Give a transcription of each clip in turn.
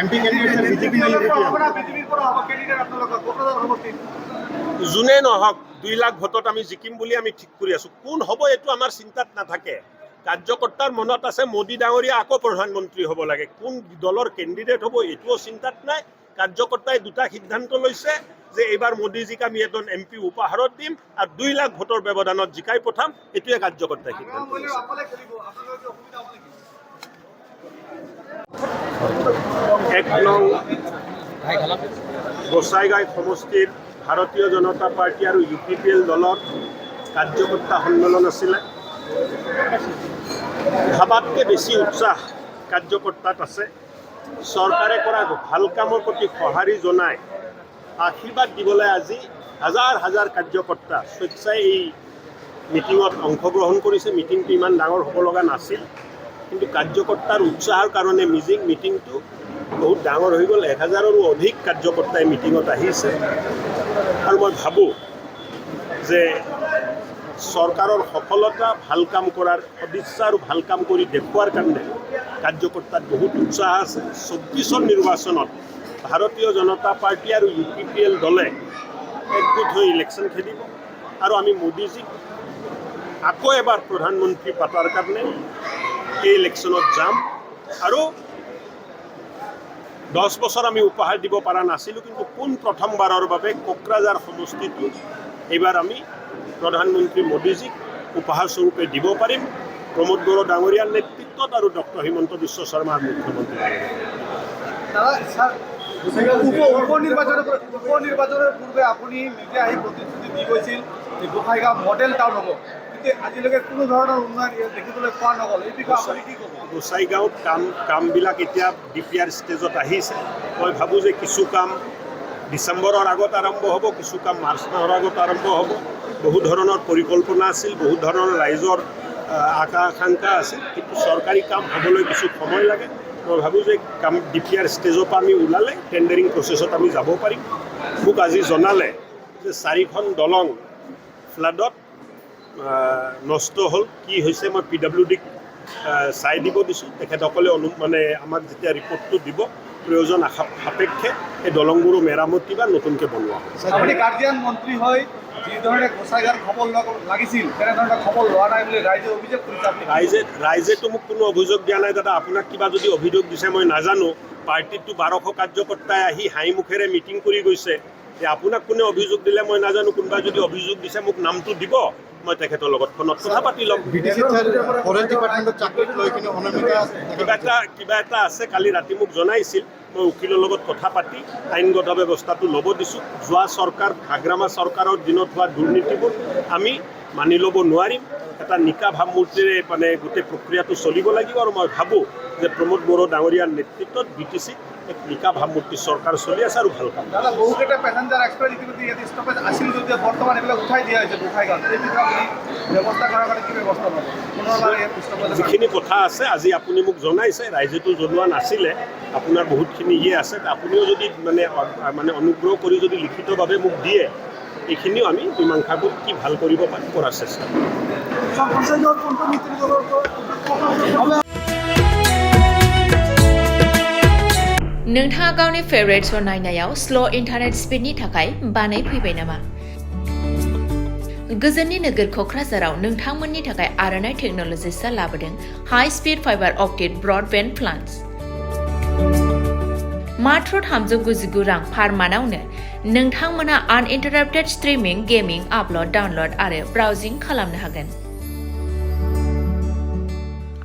MP candidate BJP নাই যোনে নহওক 2 লাখ ভোটত আমি জিকিম বুলি আমি ঠিক কৰি আছো কোন হ'ব এটো আমাৰ চিন্তাত নাথাকে কাৰ্যকৰ্তাৰ মনত আছে মোদী ডাঙৰীয়া আকৌ প্ৰধানমন্ত্ৰী হ'ব লাগে কোন দলৰ কেণ্ডিডেট হ'ব এটো চিন্তাত নাই কাৰ্যকৰ্তাই দুটা সিদ্ধান্ত লৈছে যে এবাৰ মোদীজীক আমি এজন এমপি উপহাৰত দিম আৰু 2 লাখ ভোটৰ ব্যৱধানত জিকাই পঠাম এটোৱে কাৰ্যকৰ্তাই সিদ্ধান্ত লৈছে এক নং গোসাইগাঁও সমষ্টিৰ ভাৰতীয় জনতা পাৰ্টি আৰু UPPL দলৰ কাৰ্যকৰ্তা সন্মিলন আছিলে ভাবাতকৈ বেছি উৎসাহ কাৰ্যকৰ্তাত আছে চৰকাৰে কৰা ভাল কামৰ প্ৰতি সঁহাৰি জনাই আশীৰ্বাদ দিবলৈ আজি হাজাৰ হাজাৰ কাৰ্যকৰ্তা স্বেচ্ছাই এই মিটিঙত অংশগ্ৰহণ কৰিছে মিটিংটো ইমান ডাঙৰ হ'ব লগা নাছিল কিন্তু কাৰ্যকৰ্তাৰ উৎসাহৰ কাৰণে মিটিংটো বহুত ডাঙৰ হৈ গ'ল 1000ৰো অধিক কাৰ্যকৰ্তাই মিটিঙত আহিছে আৰু মই ভাবোঁ যে চৰকাৰৰ সফলতা ভাল কাম কৰাৰ সদিচ্ছা আৰু ভাল কাম কৰি দেখুৱাৰ কাৰণে কাৰ্যকৰ্তাত বহুত উৎসাহ আছে 24ৰ নিৰ্বাচনত ভাৰতীয় জনতা পাৰ্টি আৰু UPPL দলে একগোট হৈ ইলেকশ্যন খেলিব আৰু আমি মোদীজীক আকৌ এবাৰ প্ৰধানমন্ত্ৰী পাতাৰ কাৰণে এই ইলেকশ্যনত যাম আৰু 10 বছৰ আমি উপহাৰ দিব পৰা নাছিলোঁ কিন্তু কোন প্ৰথমবাৰৰ বাবে কোকৰাঝাৰ সমষ্টিটো এইবাৰ আমি প্ৰধানমন্ত্ৰী মোদীজীক উপহাৰ স্বৰূপে দিব পাৰিম প্ৰমোদ বড়ো ডাঙৰীয়াৰ নেতৃত্বত আৰু ডক্টৰ হিমন্ত বিশ্ব শৰ্মাৰ মুখ্যমন্ত্ৰী উপনিৰ্বাচনৰ পূৰ্বে আপুনি নিজে আহি প্ৰতিশ্ৰুতি দি গৈছিল যে গোসাইগাঁও মডেল টাউন হ'ব কিন্তু আজিলৈকে কোনো ধৰণৰ উন্নয়ন দেখিবলৈ পোৱা নগ'ল এই বিষয়ে আপুনি কি ক'ব গোসাইগাঁৱত কামবিলাক এতিয়া DPR ষ্টেজত আহিছে মই ভাবোঁ যে কিছু কাম ডিচেম্বৰৰ আগত আৰম্ভ হ'ব কিছু কাম মাৰ্চ মাহৰ আগত আৰম্ভ হ'ব বহু ধৰণৰ পৰিকল্পনা আছিল বহু ধৰণৰ ৰাইজৰ আকাংক্ষা আছিল কিন্তু চৰকাৰী কাম হ'বলৈ কিছু সময় লাগে মই ভাবোঁ যে কাম DPR ষ্টেজৰ পৰা আমি ওলালে টেণ্ডাৰিং প্ৰচেছত আমি যাব পাৰিম মোক আজি জনালে যে 4খন দলং ফ্লাডত নষ্ট হ'ল কি হৈছে মই PWDক চাই দিব দিছোঁ তেখেতসকলে মানে আমাক যেতিয়া ৰিপৰ্টটো দিব প্ৰয়োজন সাপেক্ষে এই দলংবোৰো মেৰামতি বা নতুনকৈ বনোৱা আপুনি গাৰ্জিয়ান মন্ত্ৰী হৈ যিধৰণে গোসাইগাঁৱৰ খবৰ লাগিছিল তেনেধৰণৰ খবৰ লোৱা নাই বুলি ৰাইজে অভিযোগ কৰিছে ৰাইজেতো মোক কোনো অভিযোগ দিয়া নাই দাদা আপোনাক কিবা যদি অভিযোগ দিছে মই নাজানো পাৰ্টিটো 1200 কাৰ্যকৰ্তাই আহি হাঁহি মুখেৰে মিটিং কৰি গৈছে যে আপোনাক কোনে অভিযোগ দিলে মই নাজানো কোনোবা যদি অভিযোগ দিছে মোক নামটো দিব মই তেখেতৰ লগত ফোনত কথা পাতি ল'ম কিবা এটা আছে কালি ৰাতি মোক জনাইছিল মই উকিলৰ লগত কথা পাতি আইনগত ব্যৱস্থাটো ল'ব দিছোঁ যোৱা চৰকাৰ ভাগ্ৰামা চৰকাৰৰ দিনত হোৱা দুৰ্নীতিবোৰ আমি মানি ল'ব নোৱাৰিম এটা নিকা ভাৱমূৰ্তিৰে মানে গোটেই প্ৰক্ৰিয়াটো চলিব লাগিব আৰু মই ভাবোঁ যে প্ৰমোদ বড়ো ডাঙৰীয়াৰ নেতৃত্বত BTC এক নিকা ভাৱমূৰ্তি চৰকাৰ চলি আছে আৰু ভাল কাম বহুকেইটা পেচেঞ্জাৰ এক্সপ্ৰেছ ইতিমধ্যে ইয়াত ষ্টপেজ আছিল যদিও বৰ্তমান এইবিলাক উঠাই দিয়া হৈছে গোসাইগাঁৱত এই বিষয়ে ব্যৱস্থা কৰাৰ কাৰণে কি ব্যৱস্থা ল'ব যিখিনি কথা আছে আজি আপুনি মোক জনাইছে ৰাইজেতো জনোৱা নাছিলে আপোনাৰ বহুতখিনি আছে আপুনিও যদি মানে অনুগ্ৰহ কৰি যদি লিখিতভাৱে মোক দিয়ে এইখিনিও আমি মীমাংসাবোৰ কি ভাল কৰিব পাৰি কৰাৰ চেষ্টা नोंथाङा गावनि फेभरेट श' नायनायाव स्ल' इन्टारनेट स्पिडनि थाखाय बानायफैबाय नामा? गोजोननि नोगोर क'क्राझाराव नोंथांमोननि थाखाय आर'नाइ टेक्न'लजिसआ लाबोदों high speed fibre optic broadband plans मात्र 399 रां पार मानावनो नोंथांमोना आनइन्टाराप्टेड स्ट्रीमिंग गेमिंग आपल'ड डाउनल'ड आरो ब्राउजिं खालामनो हागोन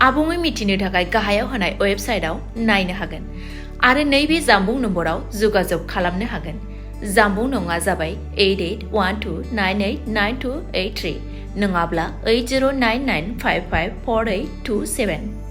आबुङै मिथिनो थाखाय गाहायाव होनाय वेबसाइटआव नायनो हागोन आरो नैबे जामबुं नम्बराव जगाजग खालामनो हागोन जामबुं नङा जाबाय 8812989283 नङाब्ला 8099554827